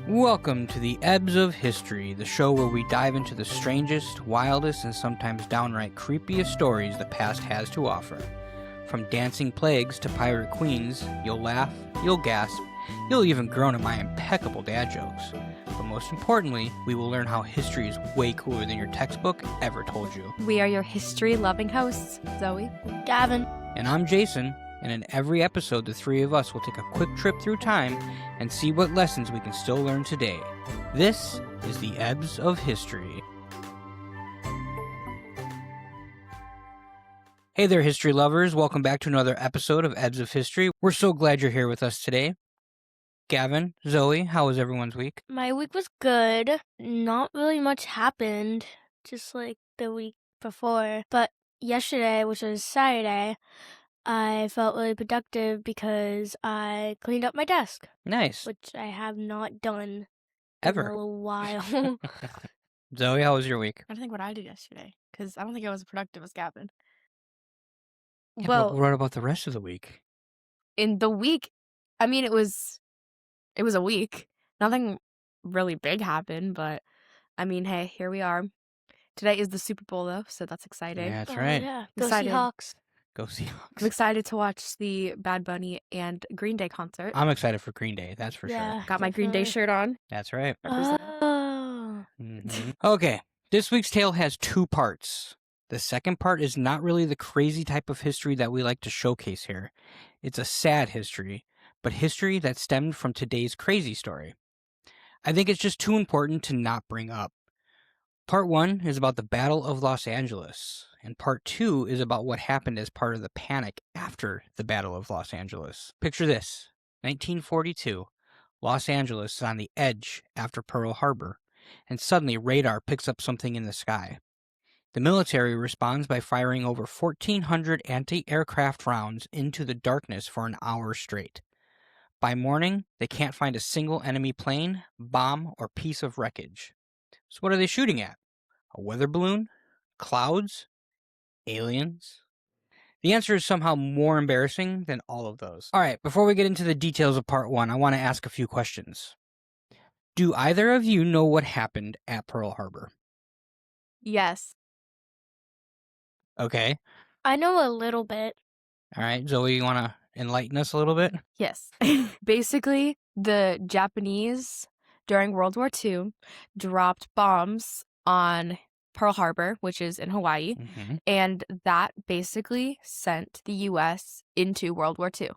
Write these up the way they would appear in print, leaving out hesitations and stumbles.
Welcome to the Ebbs of History, the show where we dive into the strangest, wildest, and sometimes downright creepiest stories the past has to offer. From dancing plagues to pirate queens, you'll laugh, you'll gasp, you'll even groan at my impeccable dad jokes. But most importantly, we will learn how history is way cooler than your textbook ever told you. We are your history-loving hosts, Zoe, Gavin. And I'm Jason, and in every episode the three of us will take a quick trip through time and see what lessons we can still learn today. This is the Ebbs of History. Hey there, history lovers. Welcome back to another episode of Ebbs of History. We're so glad you're here with us today. Gavin, Zoe, how was everyone's week? My week was good. Not really much happened, just like the week before. But yesterday, which was Saturday, I felt really productive because I cleaned up my desk, Nice. which I have not done Ever. in a little while. Zoe, how was your week? I don't think what I did yesterday, because I don't think I was as productive as Gavin. Yeah, Well, but what about the rest of the week? in the week, I mean, it was a week. Nothing really big happened, but I mean, hey, here we are. Today is the Super Bowl, though, so that's exciting. Yeah, that's Oh, right. Yeah, go Excited. Seahawks. Go I'm Seahawks. excited to watch the Bad Bunny and Green Day concert. I'm excited for Green Day, that's for sure. Yeah, Got my Green Day definitely. shirt on. That's right. Represent. Oh. Okay, this week's tale has two parts. The second part is not really the crazy type of history that we like to showcase here. It's a sad history, but history that stemmed from today's crazy story. I think it's just too important to not bring up. Part 1 is about the Battle of Los Angeles, and Part 2 is about what happened as part of the panic after the Battle of Los Angeles. Picture this, 1942, Los Angeles is on the edge after Pearl Harbor, and suddenly radar picks up something in the sky. The military responds by firing over 1,400 anti-aircraft rounds into the darkness for an hour straight. By morning, they can't find a single enemy plane, bomb, or piece of wreckage. So what are they shooting at? A weather balloon? Clouds? Aliens? The answer is somehow more embarrassing than all of those. All right, before we get into the details of part 1, I want to ask a few questions. Do either of you know what happened at Pearl Harbor? Yes. Okay. I know a little bit. All right, Zoe, you want to enlighten us a little bit? Yes. Basically, the Japanese during World War II dropped bombs on Pearl Harbor, which is in Hawaii, and that basically sent the U.S. into World War II.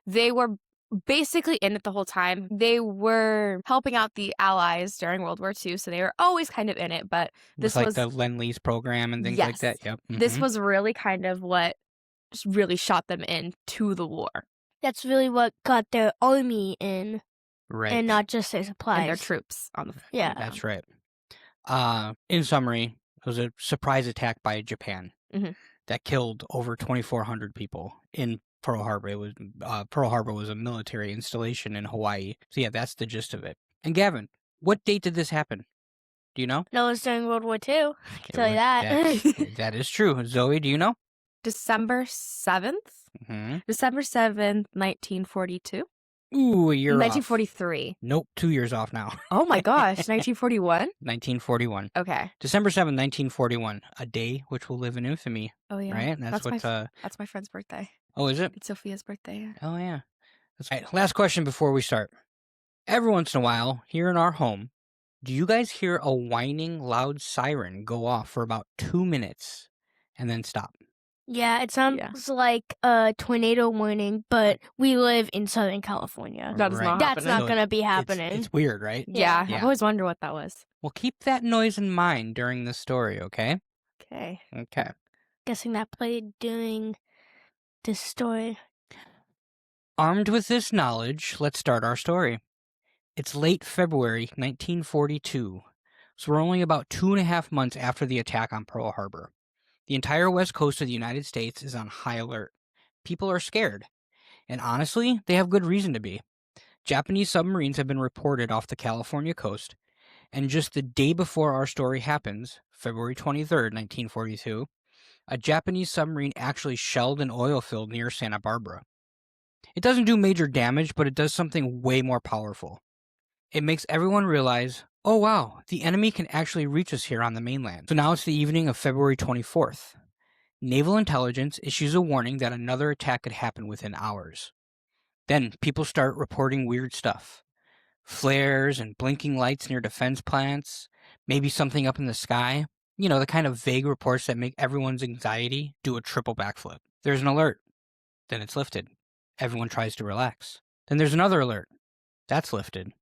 They were basically in it the whole time. They were helping out the Allies during World War II, so they were always kind of in it, but this With, like was the Lend-Lease program and things like that. Yes. Yep. This was really kind of what just really shot them into the war That's really what got their army in, right. and not just their supplies. and their troops on the Yeah. That's right. In summary, it was a surprise attack by Japan Mhm. that killed over 2,400 people in Pearl Harbor. It was Pearl Harbor was a military installation in Hawaii. So yeah, that's the gist of it. And Gavin, what date did this happen? Do you know? No, it was during World War II. I can tell you That's- that. that is true. Zoe, do you know? December 7th? Mm-hmm. December 7th, 1942? Ooh, a year off. 1943. Nope, 2 years off now. Oh my gosh, 1941? 1941. Okay. December 7th, 1941. A day which will live in infamy, Oh yeah. right? That's what... That's my friend's birthday. Oh, is it? It's Sophia's birthday. Oh, yeah. That's right. Last question before we start. Every once in a while, here in our home, do you guys hear a whining, loud siren go off for about 2 minutes and then stop? Yeah, it sounds like a tornado warning, but we live in Southern California. That is Right. not That's happening. not So going to be It's, happening. it's weird, right? Yeah, Yeah. I've always wondered what that was. Well, keep that noise in mind during the story, okay? Okay. Okay. Guessing that played during this story. Armed with this knowledge, let's start our story. It's late February 1942, so we're only about 2.5 months after the attack on Pearl Harbor. The entire west coast of the United States is on high alert. People are scared. And honestly, they have good reason to be. Japanese submarines have been reported off the California coast, and just the day before our story happens, February 23rd, 1942, a Japanese submarine actually shelled an oil field near Santa Barbara. It doesn't do major damage, but it does something way more powerful. It makes everyone realize, oh wow, the enemy can actually reach us here on the mainland. So now it's the evening of February 24th. Naval intelligence issues a warning that another attack could happen within hours. Then people start reporting weird stuff. Flares and blinking lights near defense plants, maybe something up in the sky. You know, the kind of vague reports that make everyone's anxiety do a triple backflip. There's an alert. Then it's lifted. Everyone tries to relax. Then there's another alert. That's lifted.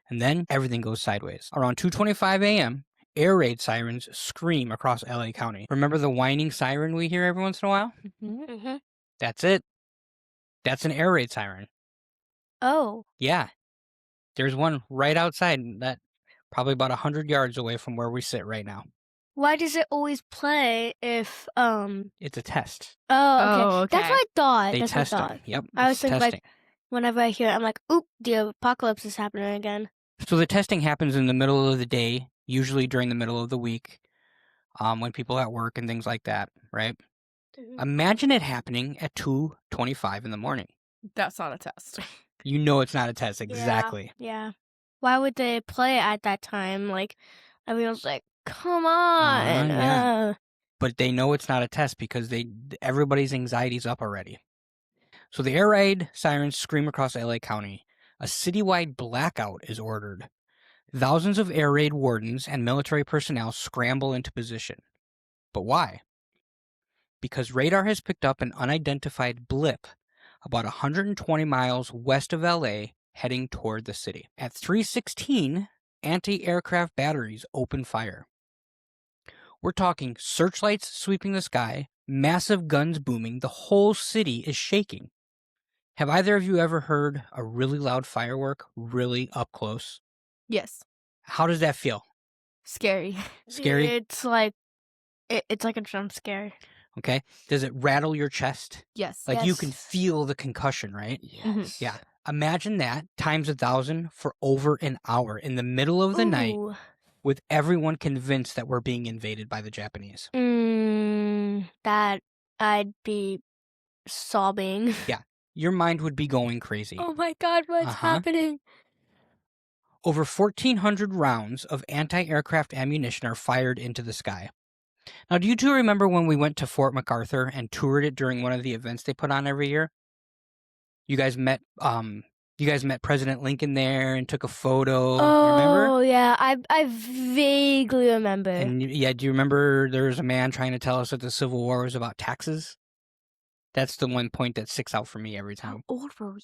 And then everything goes sideways. Around 2:25 a.m., air raid sirens scream across LA County. Remember the whining siren we hear every once in a while? Mm-hmm. That's it. That's an air raid siren. Oh. Yeah. There's one right outside, that probably about 100 yards away from where we sit right now. Why does it always play if It's a test. Oh, okay. Oh, That's okay. what I thought. They That's what I test them. thought. Yep. I was it's thinking, testing. like, whenever I hear it, I'm like, oop, the apocalypse is happening again. So the testing happens in the middle of the day, usually during the middle of the week, when people are at work and things like that, right? Mhm. Imagine it happening at 2:25 in the morning. That's not a test. You know it's not a test, exactly. Yeah. Why would they play at that time? Like, everyone's like, come on. Yeah. But they know it's not a test because everybody's anxiety's up already. So the air raid sirens scream across LA County. A citywide blackout is ordered. Thousands of air raid wardens and military personnel scramble into position. But why? Because radar has picked up an unidentified blip about 120 miles west of LA heading toward the city. At 3:16, anti-aircraft batteries open fire. We're talking searchlights sweeping the sky, massive guns booming, the whole city is shaking. Have either of you ever heard a really loud firework really up close? Yes. How does that feel? Scary. Scary? It's like it's like a jump scare. Okay. Does it rattle your chest? Yes. Like you Yes. can feel the concussion, right? Yes. Yeah. Imagine that times 1,000 for over an hour in the middle of the night Ooh. with everyone convinced that we're being invaded by the Japanese. That I'd be sobbing. Yeah. Your mind would be going crazy. Oh my God, what's happening? Over 1,400 rounds of anti-aircraft ammunition are fired into the sky. Now, do you two remember when we went to Fort MacArthur and toured it during one of the events they put on every year? You guys met President Lincoln there and took a photo. Remember? Oh yeah, I vaguely remember. And yeah, do you remember there was a man trying to tell us that the Civil War was about taxes? That's the one point that sticks out for me every How time. old were we?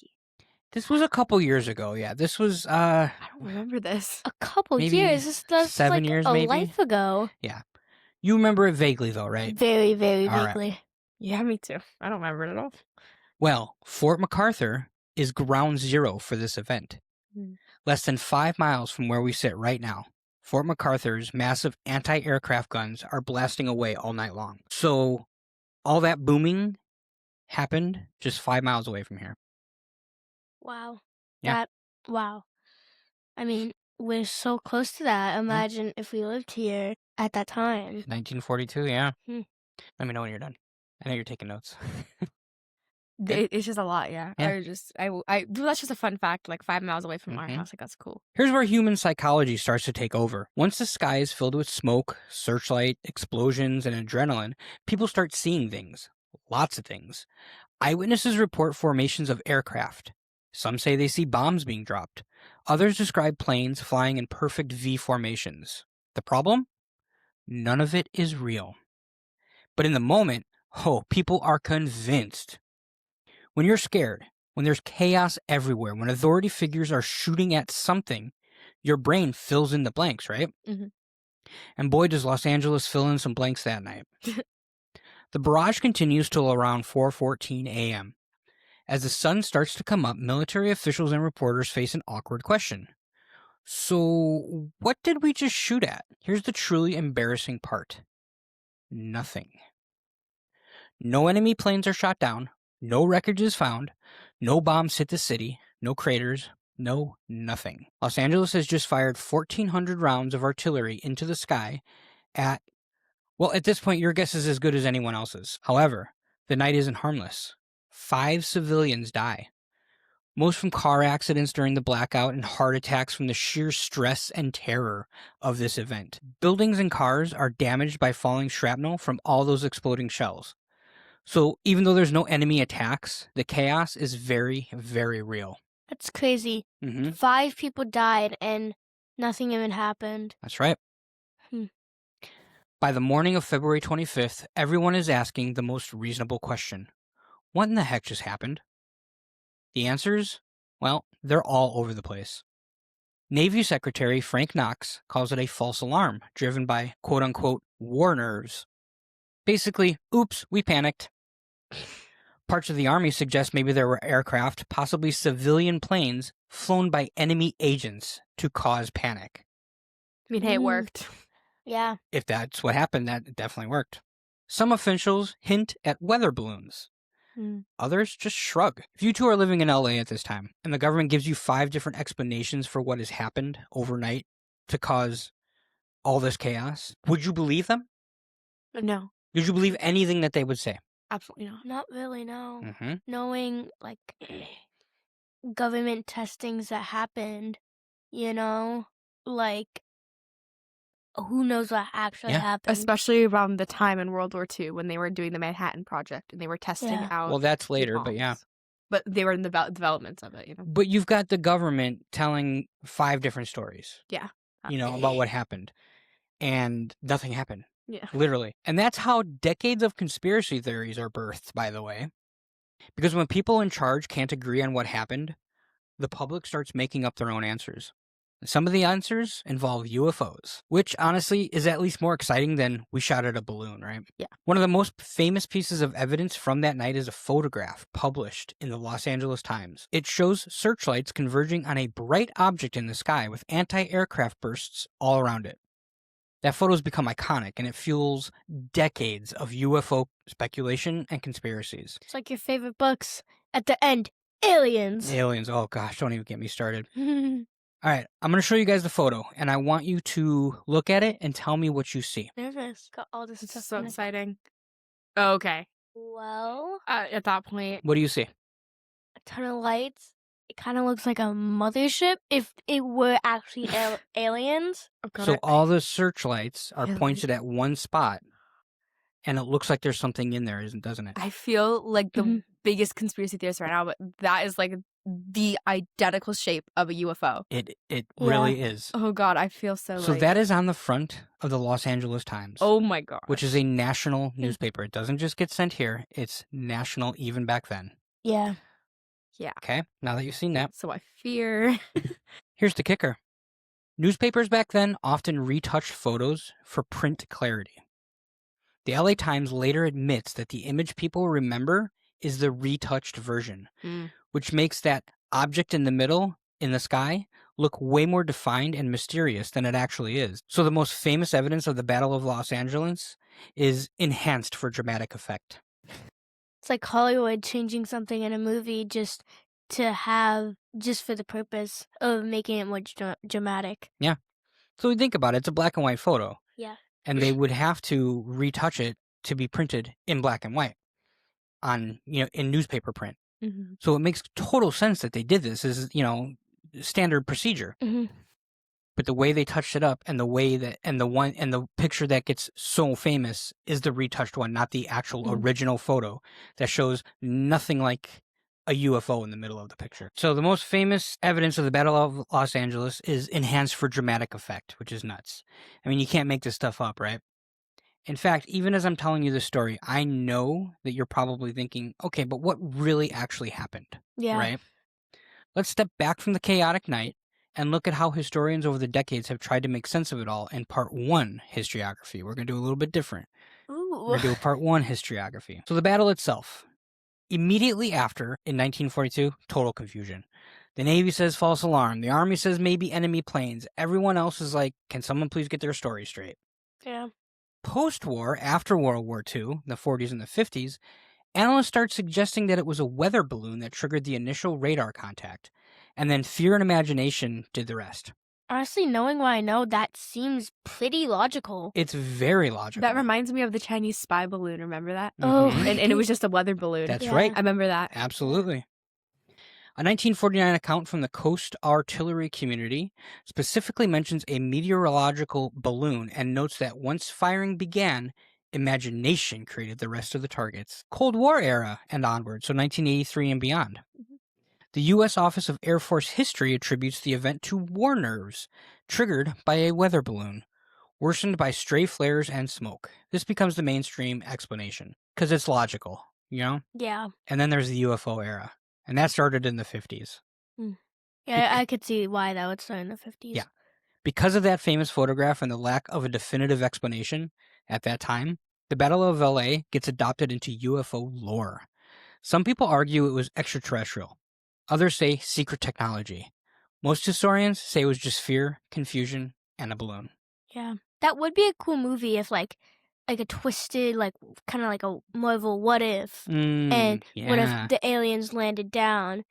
This was a couple years ago. Yeah, this was I don't remember this. A couple Maybe years. That's 7 like years, a maybe? life ago. You remember it vaguely though, right? Very, very All right. vaguely. Yeah, me too. I don't remember it at all. Well, Fort MacArthur is ground zero for this event. Less than 5 miles from where we sit right now, Fort MacArthur's massive anti-aircraft guns are blasting away all night long. So all that booming happened just 5 miles away from here. Wow. Yeah. Wow. I mean, we're so close to that. Imagine if we lived here at that time. 1942, yeah. Hmm. Let me know when you're done. I know you're taking notes. It's just a lot, yeah. Yeah. That's just a fun fact. Like 5 miles away from our Mhm. house, like that's cool. Here's where human psychology starts to take over. Once the sky is filled with smoke, searchlight, explosions, and adrenaline, people start seeing things. Lots of things. Eyewitnesses report formations of aircraft. Some say they see bombs being dropped. Others describe planes flying in perfect V formations. The problem? None of it is real. But in the moment, people are convinced. When you're scared, when there's chaos everywhere, when authority figures are shooting at something, your brain fills in the blanks, right? Mhm. And boy, does Los Angeles fill in some blanks that night. The barrage continues till around 4:14 a.m. As the sun starts to come up, military officials and reporters face an awkward question. So, what did we just shoot at? Here's the truly embarrassing part. Nothing. No enemy planes are shot down. No wreckage is found. No bombs hit the city. No craters. No nothing. Los Angeles has just fired 1,400 rounds of artillery into the sky at this point, your guess is as good as anyone else's. However, the night isn't harmless. 5 civilians die. most from car accidents during the blackout and heart attacks from the sheer stress and terror of this event. Buildings and cars are damaged by falling shrapnel from all those exploding shells. So even though there's no enemy attacks, the chaos is very, very real. That's crazy. 5 people died and nothing even happened. That's right. By the morning of February 25th, everyone is asking the most reasonable question. What in the heck just happened? The answers? Well, they're all over the place. Navy Secretary Frank Knox calls it a false alarm driven by quote-unquote war nerves. Basically, oops, we panicked. Parts of the Army suggest maybe there were aircraft, possibly civilian planes, flown by enemy agents to cause panic. I mean, hey, it worked. Yeah. If that's what happened, that definitely worked. Some officials hint at weather balloons. Others just shrug. If you two are living in LA at this time, and the government gives you 5 different explanations for what has happened overnight to cause all this chaos, would you believe them? No. Did you believe anything that they would say? Absolutely not. Not really, no. Mm-hmm. Knowing, like, government testings that happened, you know? Like, who knows what actually happened. Especially around the time in World War II when they were doing the Manhattan Project and they were testing out. Well, that's later, but yeah. But they were in the developments of it, you know? But you've got the government telling 5 different stories. Yeah. You know, about what happened. And nothing happened. Yeah. Literally. And that's how decades of conspiracy theories are birthed, by the way. Because when people in charge can't agree on what happened, the public starts making up their own answers. Some of the answers involve UFOs, which honestly is at least more exciting than we shot at a balloon, right? Yeah. One of the most famous pieces of evidence from that night is a photograph published in the Los Angeles Times. It shows searchlights converging on a bright object in the sky with anti-aircraft bursts all around it. That photo has become iconic, and it fuels decades of UFO speculation and conspiracies. It's like your favorite books. At the end, aliens. Aliens. Oh, gosh, don't even get me started. All right, I'm going to show you guys the photo, and I want you to look at it and tell me what you see. Nervous. Got all this This stuff. is so in it. exciting. Oh, okay. Well, At that point, What do you see? a ton of lights. It kind of looks like a mothership if it were actually aliens. oh God, So all the searchlights are Really? pointed at one spot, and it looks like there's something in there, doesn't it? I feel like the Mhm. biggest conspiracy theorist right now, but that is like the identical shape of a UFO. It really is. Oh God, I feel so. So like, that is on the front of the Los Angeles Times. Oh my God. Which is a national newspaper. It doesn't just get sent here. It's national even back then. Yeah. Yeah. Okay, now that you've seen that, So I fear. here's the kicker. Newspapers back then often retouched photos for print clarity. The LA Times later admits that the image people remember is the retouched version, which makes that object in the middle in the sky look way more defined and mysterious than it actually is. So the most famous evidence of the Battle of Los Angeles is enhanced for dramatic effect. It's like Hollywood changing something in a movie just for the purpose of making it more dramatic. Yeah. So think about it. It's a black and white photo. Yeah. And they would have to retouch it to be printed in black and white in newspaper print. Mm-hmm. So it makes total sense that they did this as, standard procedure. Mm-hmm. But the way they touched it up and the picture that gets so famous is the retouched one, not the actual original photo that shows nothing like a UFO in the middle of the picture. So the most famous evidence of the Battle of Los Angeles is enhanced for dramatic effect, which is nuts. I mean, you can't make this stuff up, right? In fact, even as I'm telling you this story, I know that you're probably thinking, okay, but what really actually happened? Yeah. Right? Let's step back from the chaotic night and look at how historians over the decades have tried to make sense of it all in part 1 historiography. We're going to do a little bit different. Ooh. We're going to do a part 1 historiography. So the battle itself. Immediately after, in 1942, total confusion. The Navy says false alarm. The Army says maybe enemy planes. Everyone else is like, can someone please get their story straight? Yeah. Post-war, after World War II, the 40s and the 50s, analysts start suggesting that it was a weather balloon that triggered the initial radar contact, and then fear and imagination did the rest. Honestly, knowing what I know, that seems pretty logical. It's very logical. That reminds me of the Chinese spy balloon. Remember that? Oh. Mhm. And it was just a weather balloon. That's Yeah. right. I remember that. Absolutely. A 1949 account from the Coast Artillery Community specifically mentions a meteorological balloon and notes that once firing began, imagination created the rest of the targets. Cold War era and onward, so 1983 and beyond. The U.S. Office of Air Force History attributes the event to war nerves, triggered by a weather balloon, worsened by stray flares and smoke. This becomes the mainstream explanation, because it's logical, you know? Yeah. And then there's the UFO era, and that started in the 50s. Yeah, I could see why that would start in the 50s. Yeah. Because of that famous photograph and the lack of a definitive explanation at that time, the Battle of LA gets adopted into UFO lore. Some people argue it was extraterrestrial. Others say secret technology. Most historians say it was just fear, confusion, and a balloon. Yeah. That would be a cool movie if like a twisted, like kind of like a Marvel what if. And what if Yeah. the aliens landed down?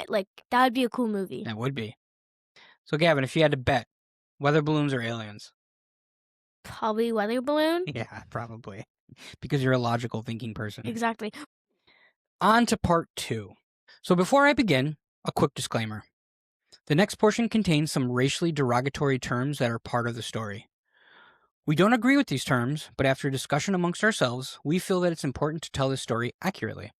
Like that would be a cool movie. That would be. So Gavin, if you had to bet, weather balloons or aliens? Probably weather balloon. Yeah, probably. Because you're a logical thinking person. Exactly. On to part 2. So before I begin, a quick disclaimer. The next portion contains some racially derogatory terms that are part of the story. We don't agree with these terms, but after discussion amongst ourselves, we feel that it's important to tell this story accurately,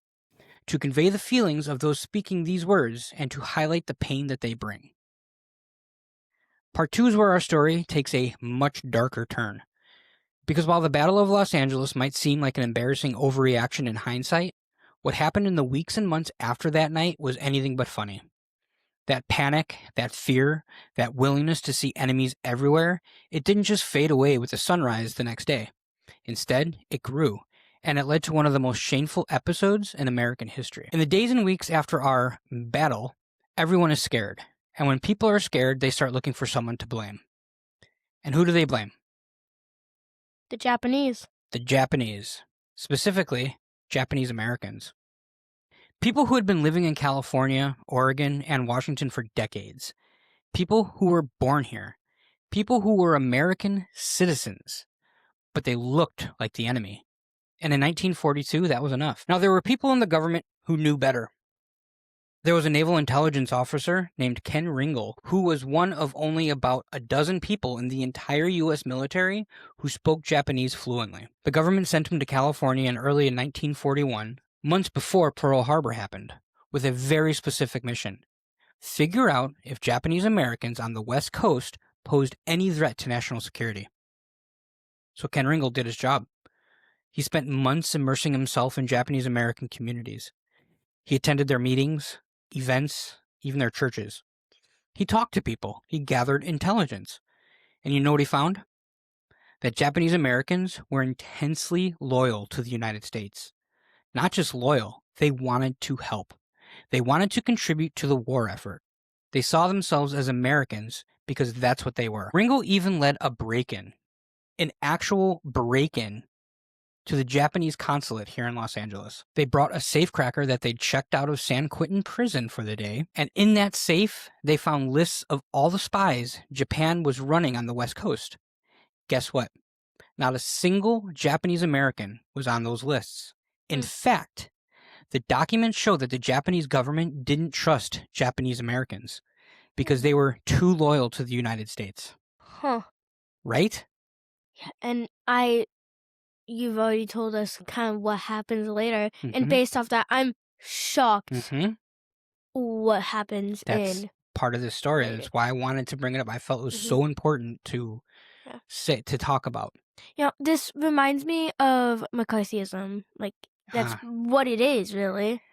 to convey the feelings of those speaking these words, and to highlight the pain that they bring. Part 2 is where our story takes a much darker turn. Because while the Battle of Los Angeles might seem like an embarrassing overreaction in hindsight, what happened in the weeks and months after that night was anything but funny. That panic, that fear, that willingness to see enemies everywhere, it didn't just fade away with the sunrise the next day. Instead, it grew, and it led to one of the most shameful episodes in American history. In the days and weeks after our battle, everyone is scared. And when people are scared, they start looking for someone to blame. And who do they blame? The Japanese. The Japanese. Specifically, Japanese Americans. People who had been living in California, Oregon, and Washington for decades. People who were born here. People who were American citizens. But they looked like the enemy. And in 1942, that was enough. Now, there were people in the government who knew better. There was a naval intelligence officer named Ken Ringle, who was one of only about a dozen people in the entire U.S. military who spoke Japanese fluently. The government sent him to California in early 1941, months before Pearl Harbor happened, with a very specific mission. Figure out if Japanese Americans on the West Coast posed any threat to national security. So Ken Ringle did his job. He spent months immersing himself in Japanese American communities. He attended their meetings, events, even their churches. He talked to people. He gathered intelligence. And you know what he found? That Japanese Americans were intensely loyal to the United States. Not just loyal, they wanted to help. They wanted to contribute to the war effort. They saw themselves as Americans because that's what they were. Ringo even led a break-in, an actual break-in to the Japanese consulate here in Los Angeles. They brought a safecracker that they'd checked out of San Quentin prison for the day, and in that safe, they found lists of all the spies Japan was running on the West Coast. Guess what? Not a single Japanese American was on those lists. In fact, the documents show that the Japanese government didn't trust Japanese Americans because they were too loyal to the United States. Huh. Right? Yeah, and you've already told us kind of what happens later. And based off that, I'm shocked what happens That's in part of this story. later. That's why I wanted to bring it up. I felt it was so important to to talk about. You know, this reminds me of McCarthyism. Like, that's what it is, really.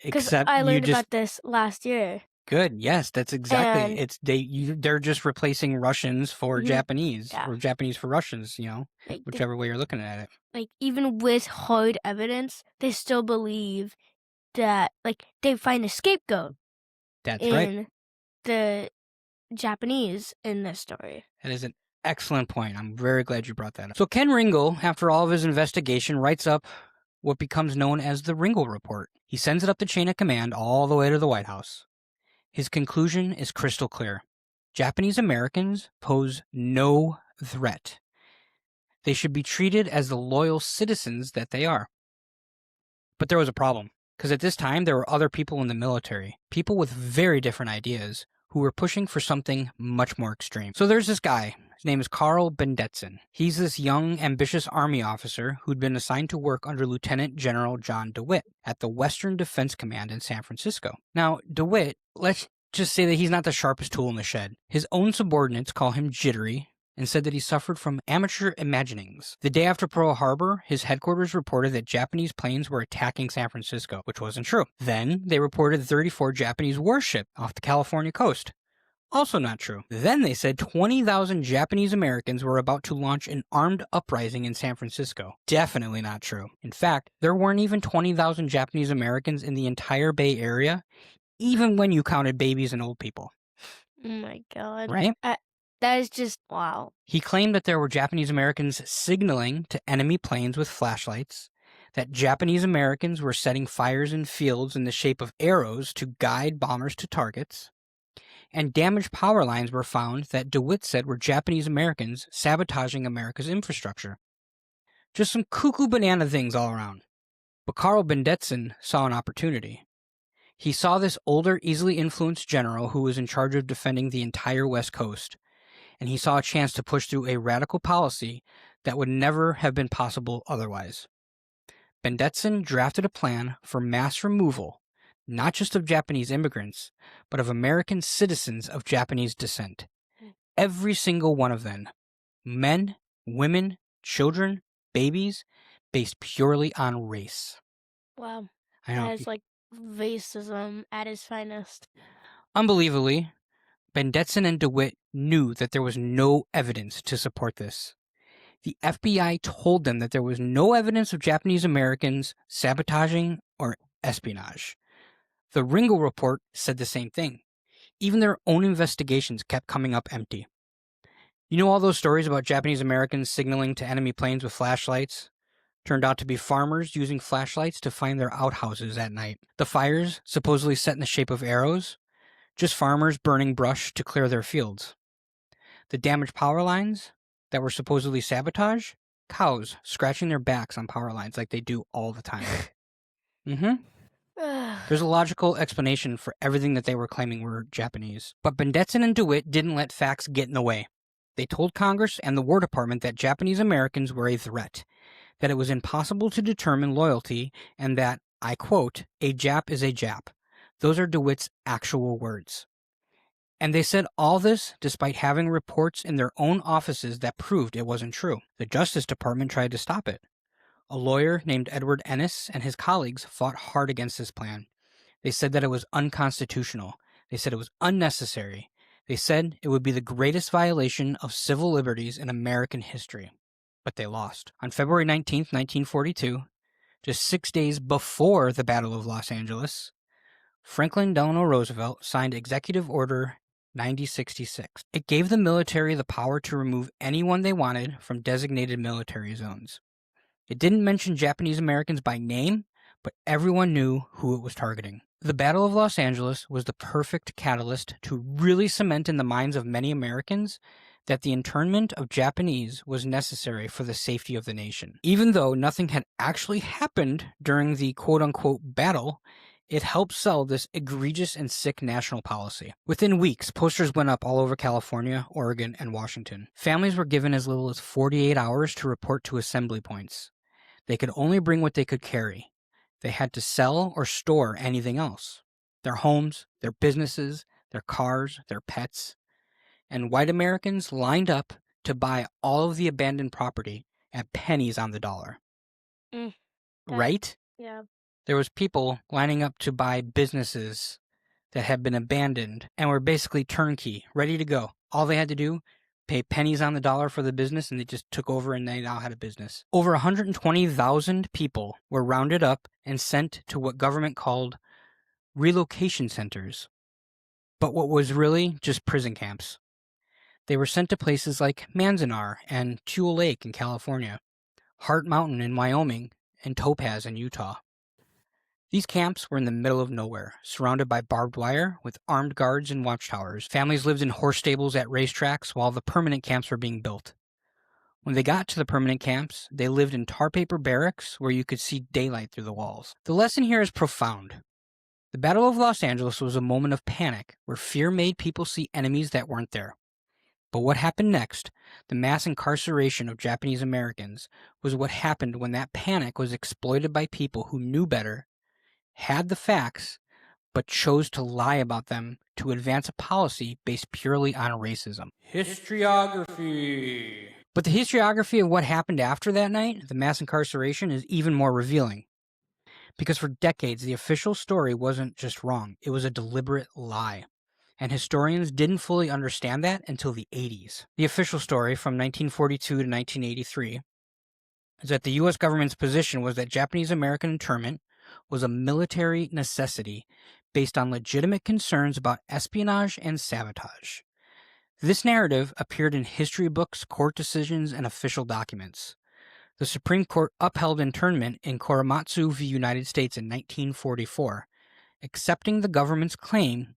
Because Except I you learned just about this last year. good. Yes, that's exactly. And They're just replacing Russians for Japanese yeah. or Japanese for Russians, you know, Like, whichever way you're looking at it. like, even with hard evidence, they still believe that, like, they find a scapegoat That's in right. the Japanese in this story. That is an excellent point. I'm very glad you brought that up. So Ken Ringle, after all of his investigation, writes up what becomes known as the Ringle Report. He sends it up the chain of command all the way to the White House. His conclusion is crystal clear. Japanese Americans pose no threat. They should be treated as the loyal citizens that they are. But there was a problem. Because at this time, there were other people in the military, people with very different ideas, who were pushing for something much more extreme. So there's this guy. His name is Carl Bendetson. He's this young, ambitious Army officer who'd been assigned to work under Lieutenant General John DeWitt at the Western Defense Command in San Francisco. Now, DeWitt, let's just say that he's not the sharpest tool in the shed. His own subordinates call him jittery and said that he suffered from amateur imaginings. The day after Pearl Harbor, his headquarters reported that Japanese planes were attacking San Francisco, which wasn't true. Then they reported 34 Japanese warships off the California coast. Also not true. Then they said 20,000 Japanese Americans were about to launch an armed uprising in San Francisco. Definitely not true. In fact, there weren't even 20,000 Japanese Americans in the entire Bay Area, even when you counted babies and old people. Oh my God. Right? That is just, wow. He claimed that there were Japanese Americans signaling to enemy planes with flashlights, that Japanese Americans were setting fires in fields in the shape of arrows to guide bombers to targets, and damaged power lines were found that DeWitt said were Japanese Americans sabotaging America's infrastructure. Just some cuckoo banana things all around. But Carl Bendetson saw an opportunity. He saw this older, easily influenced general who was in charge of defending the entire West Coast, and he saw a chance to push through a radical policy that would never have been possible otherwise. Bendetson drafted a plan for mass removal, not just of Japanese immigrants, but of American citizens of Japanese descent. Every single one of them. Men, women, children, babies, based purely on race. Wow. I know. That is like racism at its finest. Unbelievably, Bendetson and DeWitt knew that there was no evidence to support this. The FBI told them that there was no evidence of Japanese Americans sabotaging or espionage. The Ringo report said the same thing. Even their own investigations kept coming up empty. You know all those stories about Japanese Americans signaling to enemy planes with flashlights? Turned out to be farmers using flashlights to find their outhouses at night. The fires, supposedly set in the shape of arrows, just farmers burning brush to clear their fields. The damaged power lines that were supposedly sabotage, cows scratching their backs on power lines like they do all the time. There's a logical explanation for everything that they were claiming were Japanese. But Bendetson and DeWitt didn't let facts get in the way. They told Congress and the War Department that Japanese Americans were a threat, that it was impossible to determine loyalty, and that, I quote, "a Jap is a Jap." Those are DeWitt's actual words. And they said all this despite having reports in their own offices that proved it wasn't true. The Justice Department tried to stop it. A lawyer named Edward Ennis and his colleagues fought hard against this plan. They said that it was unconstitutional. They said it was unnecessary. They said it would be the greatest violation of civil liberties in American history. But they lost. On February 19th, 1942, just 6 days before the Battle of Los Angeles, Franklin Delano Roosevelt signed Executive Order 9066. It gave the military the power to remove anyone they wanted from designated military zones. It didn't mention Japanese Americans by name, but everyone knew who it was targeting. The Battle of Los Angeles was the perfect catalyst to really cement in the minds of many Americans that the internment of Japanese was necessary for the safety of the nation. Even though nothing had actually happened during the quote-unquote battle, it helped sell this egregious and sick national policy. Within weeks, posters went up all over California, Oregon, and Washington. Families were given as little as 48 hours to report to assembly points. They could only bring what they could carry. They had to sell or store anything else. Their homes, their businesses, their cars, their pets. And white Americans lined up to buy all of the abandoned property at pennies on the dollar. Right? Yeah. There was people lining up to buy businesses that had been abandoned and were basically turnkey, ready to go. All they had to do, pay pennies on the dollar for the business, and they just took over and they now had a business. Over 120,000 people were rounded up and sent to what government called relocation centers, but what was really just prison camps. They were sent to places like Manzanar and Tule Lake in California, Heart Mountain in Wyoming, and Topaz in Utah. These camps were in the middle of nowhere, surrounded by barbed wire with armed guards and watchtowers. Families lived in horse stables at racetracks while the permanent camps were being built. When they got to the permanent camps, they lived in tar paper barracks where you could see daylight through the walls. The lesson here is profound. The Battle of Los Angeles was a moment of panic where fear made people see enemies that weren't there. But what happened next, the mass incarceration of Japanese Americans, was what happened when that panic was exploited by people who knew better, had the facts, but chose to lie about them to advance a policy based purely on racism. Historiography. But the historiography of what happened after that night, the mass incarceration, is even more revealing. Because for decades, the official story wasn't just wrong, it was a deliberate lie. And historians didn't fully understand that until the 80s. The official story from 1942 to 1983 is that the U.S. government's position was that Japanese American internment was a military necessity based on legitimate concerns about espionage and sabotage. This narrative appeared in history books, court decisions, and official documents. The Supreme Court upheld internment in Korematsu v. United States in 1944, accepting the government's claim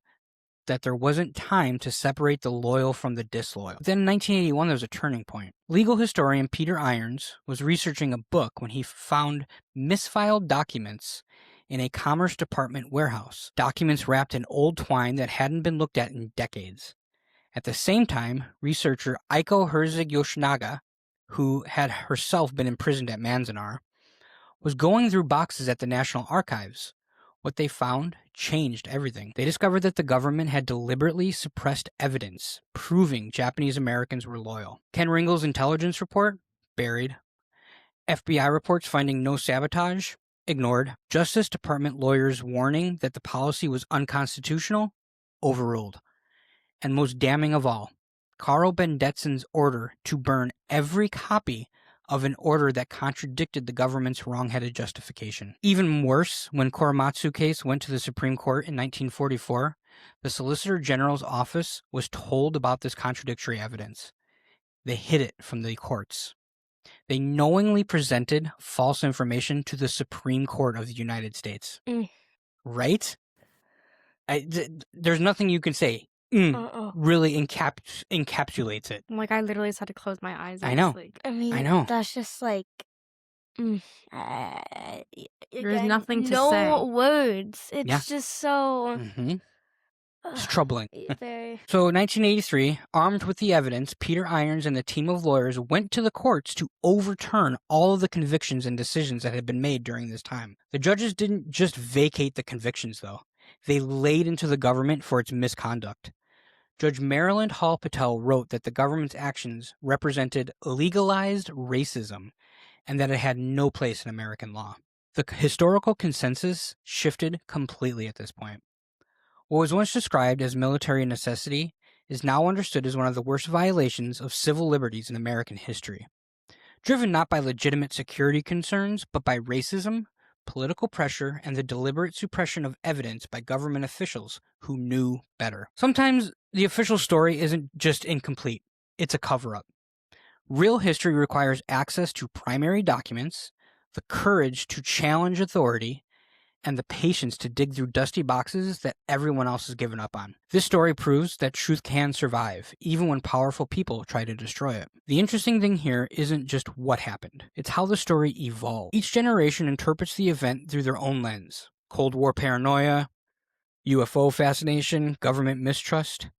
that there wasn't time to separate the loyal from the disloyal. Then in 1981, there was a turning point. Legal historian Peter Irons was researching a book when he found misfiled documents in a Commerce Department warehouse, documents wrapped in old twine that hadn't been looked at in decades. At the same time, researcher Aiko Herzig Yoshinaga, who had herself been imprisoned at Manzanar, was going through boxes at the National Archives. What they found changed everything. They discovered that the government had deliberately suppressed evidence proving Japanese Americans were loyal. Ken Ringel's intelligence report? Buried. FBI reports finding no sabotage? Ignored. Justice Department lawyers warning that the policy was unconstitutional? Overruled. And most damning of all, Carl Bendetsen's order to burn every copy of an order that contradicted the government's wrong-headed justification. Even worse, when Korematsu case went to the Supreme Court in 1944, the Solicitor General's office was told about this contradictory evidence. They hid it from the courts. They knowingly presented false information to the Supreme Court of the United States. Right? There's nothing you can say. Really encapsulates it. Like, I literally just had to close my eyes. I know. I mean, I know. that's just like, There's nothing to no say. words. It's Yeah. just so. It's troubling. Very. So, 1983, armed with the evidence, Peter Irons and the team of lawyers went to the courts to overturn all of the convictions and decisions that had been made during this time. The judges didn't just vacate the convictions, though. They laid into the government for its misconduct. Judge Maryland Hall Patel wrote that the government's actions represented legalized racism and that it had no place in American law. The historical consensus shifted completely at this point. What was once described as military necessity is now understood as one of the worst violations of civil liberties in American history. Driven not by legitimate security concerns, but by racism, political pressure, and the deliberate suppression of evidence by government officials who knew better. Sometimes the official story isn't just incomplete, it's a cover-up. Real history requires access to primary documents, the courage to challenge authority, and the patience to dig through dusty boxes that everyone else has given up on. This story proves that truth can survive, even when powerful people try to destroy it. The interesting thing here isn't just what happened, it's how the story evolved. Each generation interprets the event through their own lens. Cold War paranoia, UFO fascination, government mistrust.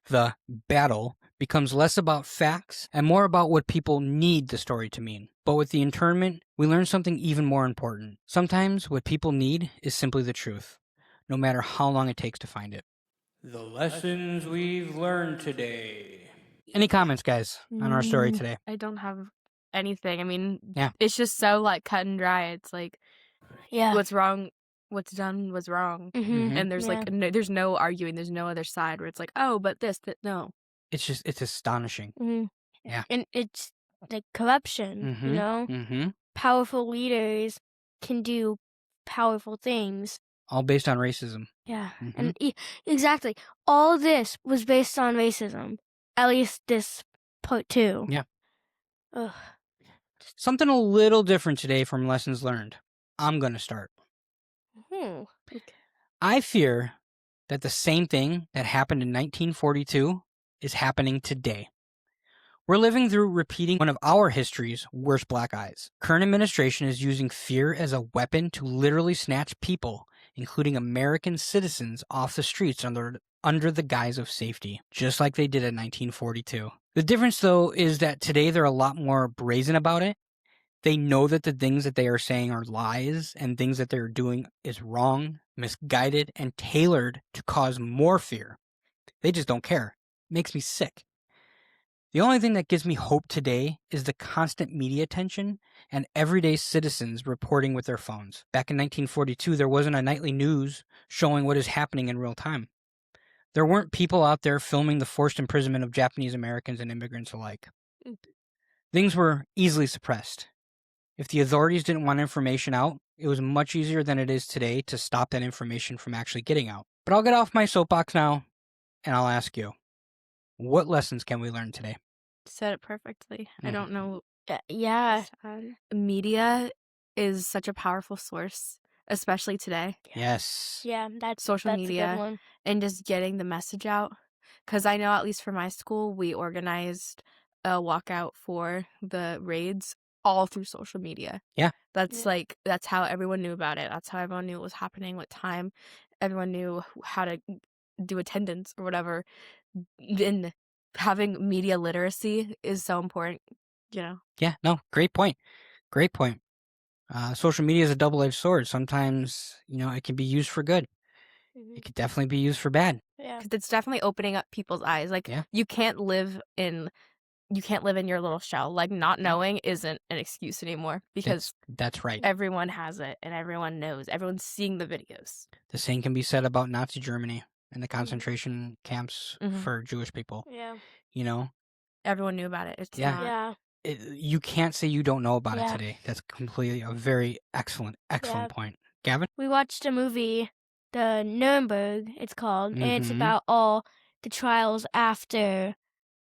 The battle becomes less about facts and more about what people need the story to mean. But with the internment, we learn something even more important. Sometimes what people need is simply the truth, no matter how long it takes to find it. The lessons we've learned today. Any comments, guys, on our story today? I don't have anything. I mean, Yeah. It's just so, like, cut and dry. It's like, Yeah. what's wrong, what's done was wrong. And there's, like, there's no arguing. There's no other side where it's like, oh, but this, that, no. It's astonishing. Yeah. And it's like corruption, you know? Powerful leaders can do powerful things. All based on racism. Yeah. And exactly. All this was based on racism. At least this part 2. Yeah. Ugh. Something a little different today from lessons learned. I'm going to start. Okay. I fear that the same thing that happened in 1942 is happening today. We're living through repeating one of our history's worst black eyes. Current administration is using fear as a weapon to literally snatch people, including American citizens, off the streets under the guise of safety, just like they did in 1942. The difference, though, is that today they're a lot more brazen about it. They know that the things that they are saying are lies and things that they're doing is wrong, misguided, and tailored to cause more fear. They just don't care. It makes me sick. The only thing that gives me hope today is the constant media attention and everyday citizens reporting with their phones. Back in 1942, there wasn't a nightly news showing what is happening in real time. There weren't people out there filming the forced imprisonment of Japanese Americans and immigrants alike. Things were easily suppressed. If the authorities didn't want information out, it was much easier than it is today to stop that information from actually getting out. But I'll get off my soapbox now, and I'll ask you, what lessons can we learn today? Said it perfectly. I don't know. Yeah. Media is such a powerful source, especially today. Yes. Yeah, that's Social a media. good one. And just getting the message out. Because I know, at least for my school, we organized a walkout for the raids all through social media. Yeah. That's that's how everyone knew about it. That's how everyone knew what was happening, what time. Everyone knew how to do attendance or whatever. And having media literacy is so important, you know? Yeah, no, great point. Great point. Social media is a double-edged sword. Sometimes, it can be used for good. It could definitely be used for bad. Yeah. Because it's definitely opening up people's eyes. Like, you can't live in your little shell. Like, not knowing isn't an excuse anymore, because that's right. Everyone has it and everyone knows. Everyone's seeing the videos. The same can be said about Nazi Germany and the concentration camps for Jewish people. Yeah. Everyone knew about it. It's Yeah. not. Yeah. You can't say you don't know about it today. That's completely a very excellent point. Gavin? We watched a movie, the Nuremberg, it's called, and it's about all the trials after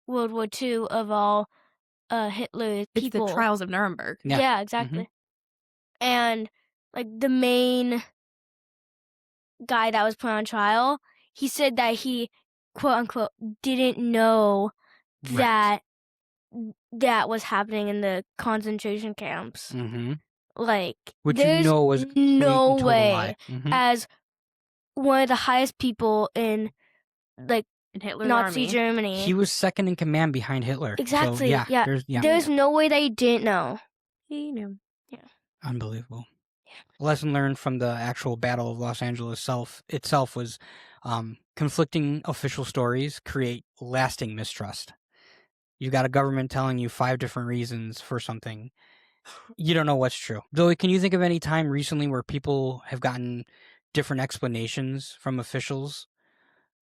World War II of all Hitler's people. It's the trials of Nuremberg. Yeah, exactly. And like the main guy that was put on trial, he said that he, quote unquote, didn't know that was happening in the concentration camps. Like, which there's was no way lie. as one of the highest people in Hitler's Nazi army. Germany. He was second in command behind Hitler. Exactly. So, yeah. There's no way that he didn't know. He knew. Yeah. Unbelievable. A lesson learned from the actual Battle of Los Angeles itself was conflicting official stories create lasting mistrust. You got a government telling you 5 different reasons for something. You don't know what's true. Zoe, can you think of any time recently where people have gotten different explanations from officials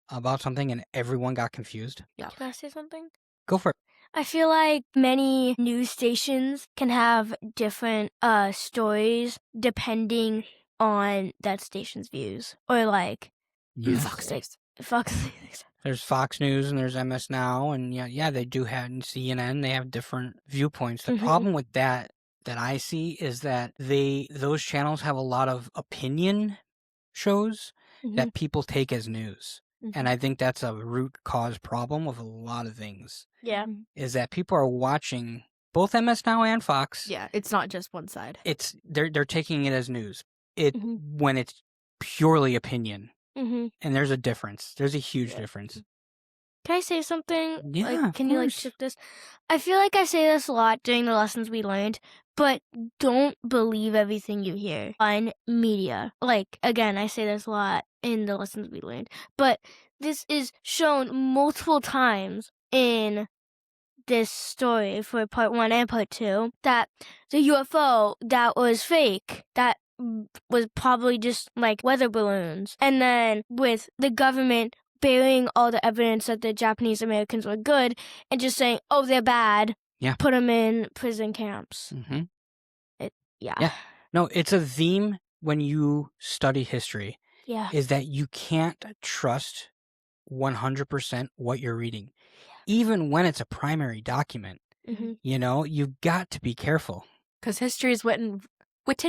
about something and everyone got confused? Yeah. Can I say something? Go for it. I feel like many news stations can have different stories depending on that station's views. Or like Fox News. Fox News. There's Fox News and there's MS Now, and they do have CNN. They have different viewpoints. The problem with that I see is that those channels have a lot of opinion shows that people take as news. And I think that's a root cause problem with a lot of things. Yeah. Is that people are watching both MS Now and Fox. Yeah, it's not just one side. They're taking it as news. When it's purely opinion. And there's a difference. There's a huge difference. Can I say something? Yeah, can you shift this? I feel like I say this a lot during the lessons we learned, but don't believe everything you hear on media. Like, again, I say this a lot in the lessons we learned, but this is shown multiple times in this story for part 1 and part 2, that the UFO that was fake, that was probably just like weather balloons. And then with the government burying all the evidence that the Japanese Americans were good and just saying, oh, they're bad, put them in prison camps. Yeah. No, it's a theme when you study history. Yeah. Is that you can't trust 100% what you're reading. Even when it's a primary document. You've got to be careful. Because history is written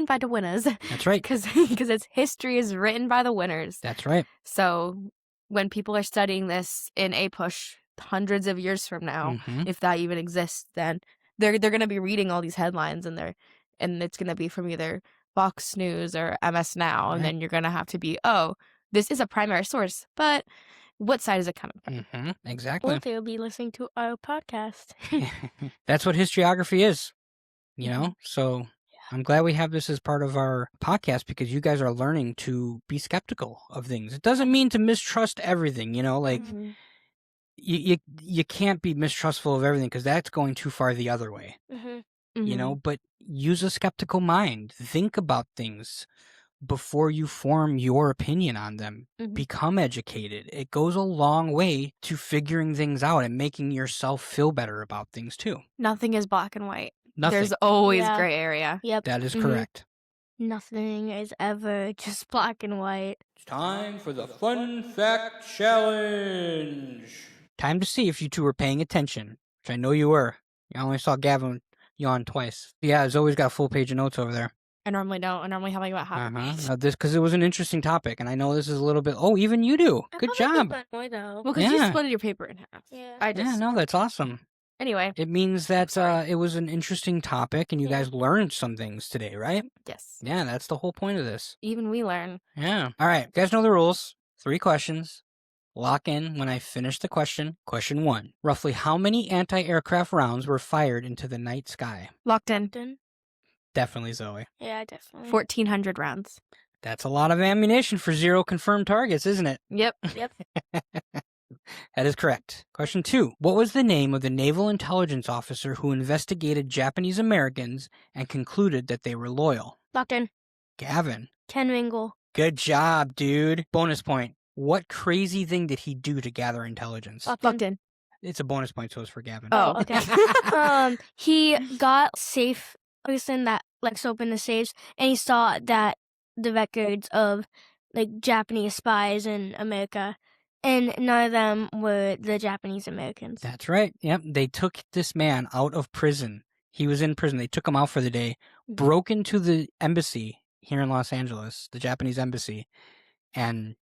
by the winners. That's right. Because history is written by the winners. That's right. So when people are studying this in APUSH, hundreds of years from now, Mhm. if that even exists, then they're gonna be reading all these headlines and it's gonna be from either Fox News or MS Now, and Right. then you're gonna have to be, oh, this is a primary source, but what side is it coming from? Exactly. Or they'll be listening to our podcast. That's what historiography is, you Mhm. know? So I'm glad we have this as part of our podcast because you guys are learning to be skeptical of things. It doesn't mean to mistrust everything, you know? Like, Mhm. you can't be mistrustful of everything because that's going too far the other way, you know? But use a skeptical mind. Think about things before you form your opinion on them. Mhm. Become educated. It goes a long way to figuring things out and making yourself feel better about things too. Nothing is black and white. Nothing. There's always Yeah. gray area. Yep. That is Mhm. correct. Nothing is ever just black and white. It's time for the Fun Fact Challenge. Time to see if you two were paying attention, which I know you were. I only saw Gavin yawn twice. Yeah, Zoe's got a full page of notes over there. I normally don't. I normally have like about half a page. This because it was an interesting topic, and I know this is a little bit. Oh, even you do. Good job. More though. Well, because you Yeah. split your paper in half. Yeah. I just Yeah, no, that's awesome. anyway. It means that sorry. it was an interesting topic, and you Yeah. guys learned some things today, right? Yes. Yeah, that's the whole point of this. Even we learn. Yeah. All right, you guys know the rules. 3 questions. Lock in when I finish the question. Question 1. Roughly how many anti-aircraft rounds were fired into the night sky? Locked in. Definitely Zoe. Yeah, definitely. 1,400 rounds. That's a lot of ammunition for 0 confirmed targets, isn't it? Yep. That is correct. Question 2. What was the name of the naval intelligence officer who investigated Japanese Americans and concluded that they were loyal? Locked in. Gavin. Ken Ringle. Good job, dude. Bonus point. What crazy thing did he do to gather intelligence? Locked in. It's a bonus point, so it's for Gavin. Oh, okay. He got safe person that likes to open the safes, and he saw that the records of like Japanese spies in America, and none of them were the Japanese Americans. That's right. Yep. They took this man out of prison. He was in prison. They took him out for the day, broke into the embassy here in Los Angeles, the Japanese embassy, and,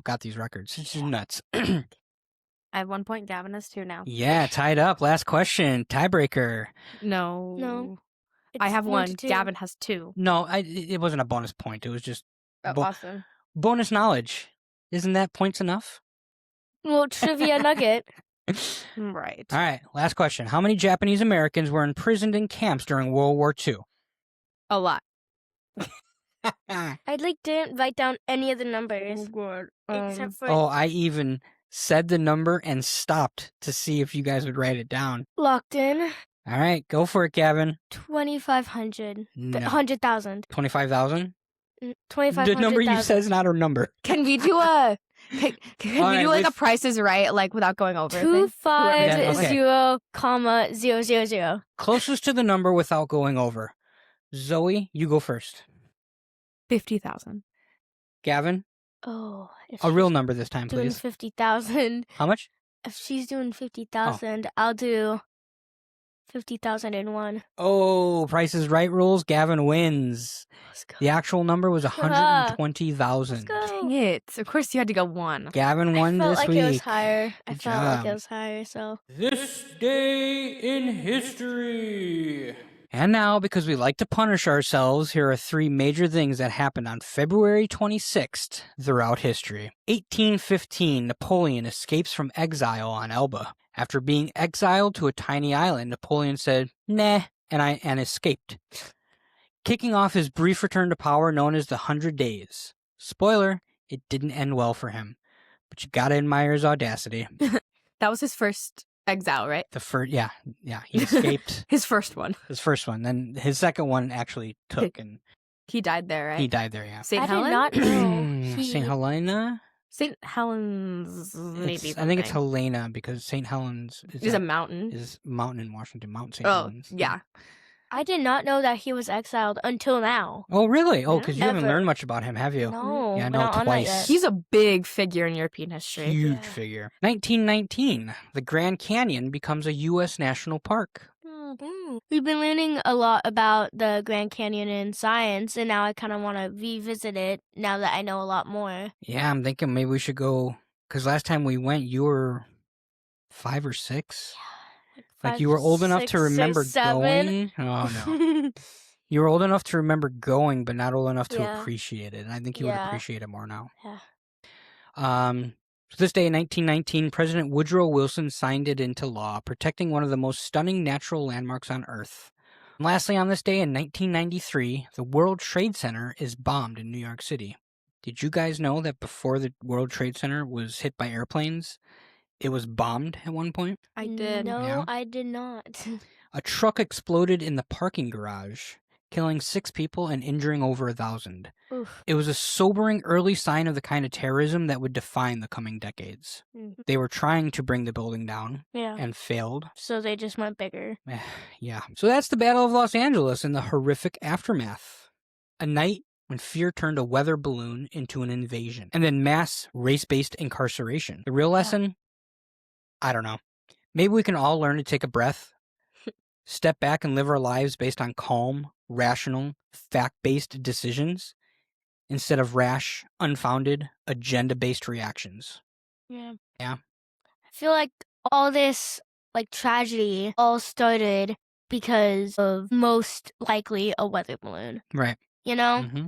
got these records. It's just nuts. I have 1 point. Gavin has 2 now. Yeah, tied up. Last question. Tiebreaker. No. I It's have 1 1. to 2. Gavin has 2. No, it wasn't a bonus point. It was just Awesome. bonus knowledge. Isn't that points enough? Well, trivia nugget. Right. All right. Last question. How many Japanese Americans were imprisoned in camps during World War II? A lot. I didn't write down any of the numbers God. except for I even said the number and stopped to see if you guys would write it down. locked in. All right, go for it, Gavin. 2,500. No. 100,000. 25,000? 2,500. The number you said is not a number. Can we do a can we All right, do like a let's- Price is Right, like without going over? 250, comma 000. Closest to the number without going over. Zoe, you go first. 50,000. Oh, Gavin, if a real she's number this time, doing please. 50,000. How much? If she's doing 50,000, I'll do 50,001. Oh, Price is Right rules. Gavin wins. Let's go. The actual number was Let's 120,000. go. Dang it. Of course you had to go 1. Gavin won I felt this like week. it was higher. I Good felt like job. it was higher, so. This day in history. And now, because we like to punish ourselves, here are 3 major things that happened on February 26th throughout history. 1815, Napoleon escapes from exile on Elba. After being exiled to a tiny island, Napoleon said, nah, and escaped. Kicking off his brief return to power known as the 100 Days. Spoiler, it didn't end well for him. But you gotta admire his audacity. That was his first exile, right? The first, yeah, he escaped. His first one. His first one. Then his second one actually took, and He died there, right? he died there, yeah. St. I Helen? did not know. St. Helena? St. Helen's maybe. I think it's something. Helena because St. Helens Is a mountain. is mountain in Washington, Mount St. Oh, Helens. yeah. I did not know that he was exiled until now. Oh, really? Oh, Yeah. because you haven't Ever. learned much about him, have you? No, Yeah, we're no, not on that twice. yet. He's a big figure in European history. Huge Yeah. figure. 1919, the Grand Canyon becomes a U.S. national park. We've been learning a lot about the Grand Canyon in science, and now I kind of want to revisit it now that I know a lot more. Yeah, I'm thinking maybe we should go, because last time we went, you were 5 or 6? Yeah. Like you were old enough to remember 7. going? Oh, no. You were old enough to remember going, but not old enough to Yeah. appreciate it. And I think you would appreciate it more now. Yeah. So this day in 1919, President Woodrow Wilson signed it into law, protecting one of the most stunning natural landmarks on Earth. And lastly, on this day in 1993, the World Trade Center is bombed in New York City. Did you guys know that before the World Trade Center was hit by airplanes, it was bombed at one point? I did. No, Yeah. I did not. A truck exploded in the parking garage, killing 6 people and injuring over 1,000. Oof. It was a sobering early sign of the kind of terrorism that would define the coming decades. Mhm. They were trying to bring the building down Yeah. and failed. So they just went bigger. Yeah. So that's the Battle of Los Angeles and the horrific aftermath. A night when fear turned a weather balloon into an invasion, and then mass race-based incarceration. The real lesson? I don't know. Maybe we can all learn to take a breath, step back and live our lives based on calm, rational, fact-based decisions instead of rash, unfounded, agenda-based reactions. Yeah. Yeah. I feel like all this tragedy all started because of most likely a weather balloon. Right. You know? Mm-hmm.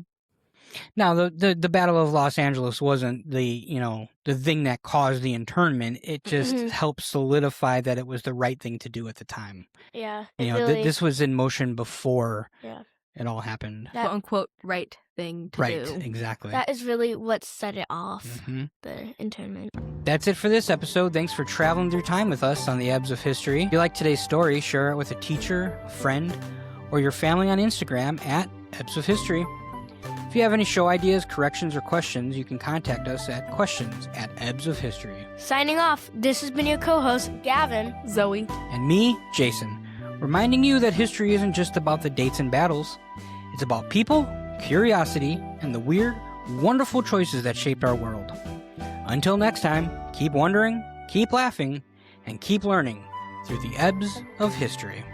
Now, the Battle of Los Angeles wasn't the thing that caused the internment. It just helped solidify that it was the right thing to do at the time. Yeah. This was in motion before it all happened. Quote unquote right thing to do. Right, exactly. That is really what set it off, Mm-hmm. the internment. That's it for this episode. Thanks for traveling through time with us on the Ebbs of History. If you like today's story, share it with a teacher, a friend, or your family on Instagram at Ebbs of History. If you have any show ideas, corrections, or questions, you can contact us at questions@ebbsofhistory. Signing off, this has been your co-host, Gavin, Zoe, and me, Jason, reminding you that history isn't just about the dates and battles. It's about people, curiosity, and the weird, wonderful choices that shaped our world. Until next time, keep wondering, keep laughing, and keep learning through the Ebbs of History.